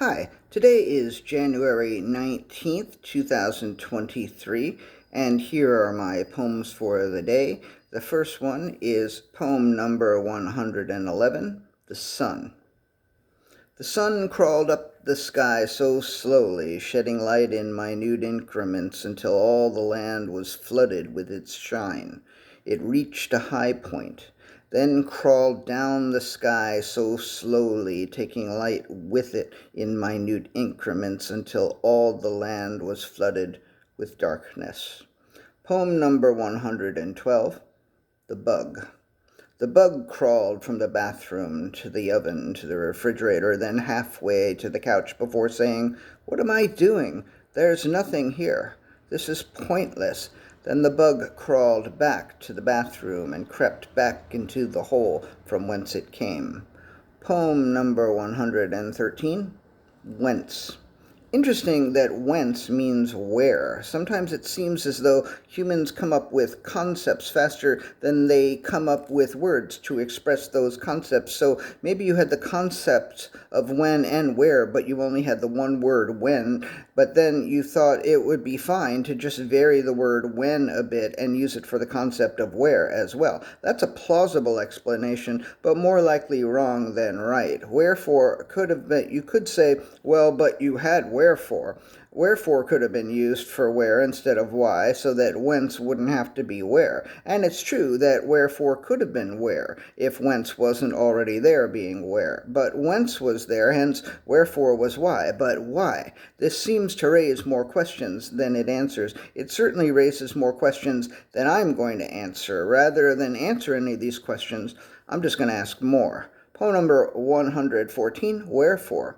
Hi, today is January 19th, 2023, and here are my poems for the day. The first one is poem number 111, The Sun. The sun crawled up the sky so slowly, shedding light in minute increments until all the land was flooded with its shine. It reached a high point, then crawled down the sky so slowly, taking light with it in minute increments until all the land was flooded with darkness. Poem number 112, The Bug. The bug crawled from the bathroom to the oven to the refrigerator, then halfway to the couch before saying, "What am I doing? There's nothing here. This is pointless." Then the bug crawled back to the bathroom and crept back into the hole from whence it came. Poem number 113, Whence. Interesting that whence means where. Sometimes it seems as though humans come up with concepts faster than they come up with words to express those concepts. So maybe you had the concept of when and where, but you only had the one word when, but then you thought it would be fine to just vary the word when a bit and use it for the concept of where as well. That's a plausible explanation, but more likely wrong than right. Wherefore could have been, you could say, well, but you had wherefore. Wherefore could have been used for where instead of why, so that whence wouldn't have to be where. And it's true that wherefore could have been where, if whence wasn't already there being where. But whence was there, hence wherefore was why. But why? This seems to raise more questions than it answers. It certainly raises more questions than I'm going to answer. Rather than answer any of these questions, I'm just going to ask more. Poem number 114, Wherefore.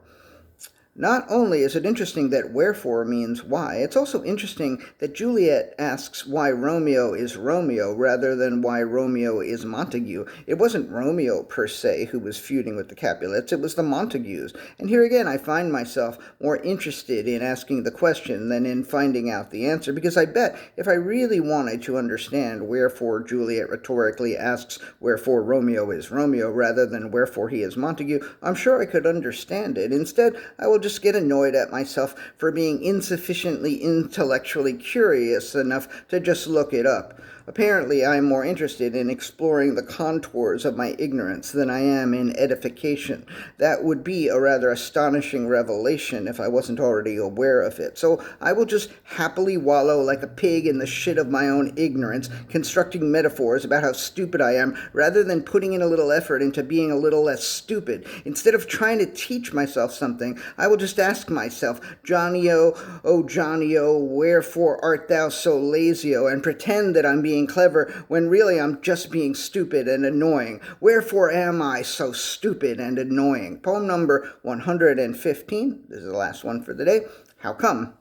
Not only is it interesting that wherefore means why, it's also interesting that Juliet asks why Romeo is Romeo rather than why Romeo is Montague. It wasn't Romeo per se who was feuding with the Capulets, it was the Montagues. And here again I find myself more interested in asking the question than in finding out the answer, because I bet if I really wanted to understand wherefore Juliet rhetorically asks wherefore Romeo is Romeo rather than wherefore he is Montague, I'm sure I could understand it. Instead, I will just get annoyed at myself for being insufficiently intellectually curious enough to just look it up. Apparently, I am more interested in exploring the contours of my ignorance than I am in edification. That would be a rather astonishing revelation if I wasn't already aware of it. So I will just happily wallow like a pig in the shit of my own ignorance, constructing metaphors about how stupid I am, rather than putting in a little effort into being a little less stupid. Instead of trying to teach myself something, I will just ask myself, Johnny-O, oh Johnny-O, wherefore art thou so lazy-O, and pretend that I'm being clever when really I'm just being stupid and annoying. Wherefore am I so stupid and annoying? Poem number 115, this is the last one for the day, How Come?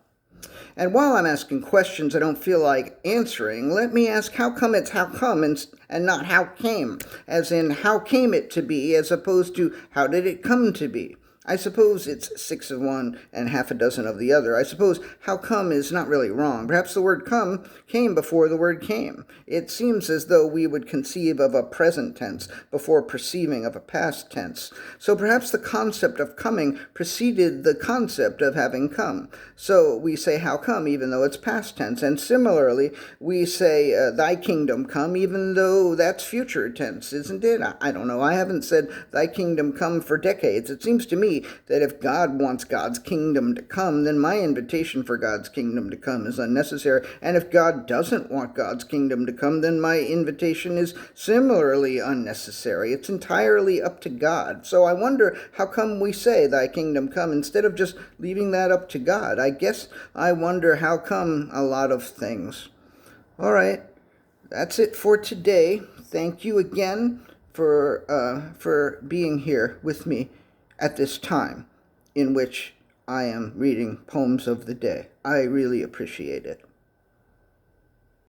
And while I'm asking questions I don't feel like answering, let me ask how come it's how come and not how came, as in how came it to be as opposed to how did it come to be. I suppose it's 6 of one and half a dozen of the other. I suppose how come is not really wrong. Perhaps the word come came before the word came. It seems as though we would conceive of a present tense before perceiving of a past tense. So perhaps the concept of coming preceded the concept of having come. So we say how come even though it's past tense. And similarly, we say thy kingdom come even though that's future tense, isn't it? I don't know. I haven't said thy kingdom come for decades. It seems to me that if God wants God's kingdom to come, then my invitation for God's kingdom to come is unnecessary. And if God doesn't want God's kingdom to come, then my invitation is similarly unnecessary. It's entirely up to God. So I wonder how come we say thy kingdom come instead of just leaving that up to God. I guess I wonder how come a lot of things. All right, that's it for today. Thank you again for being here with me at this time in which I am reading poems of the day. I really appreciate it.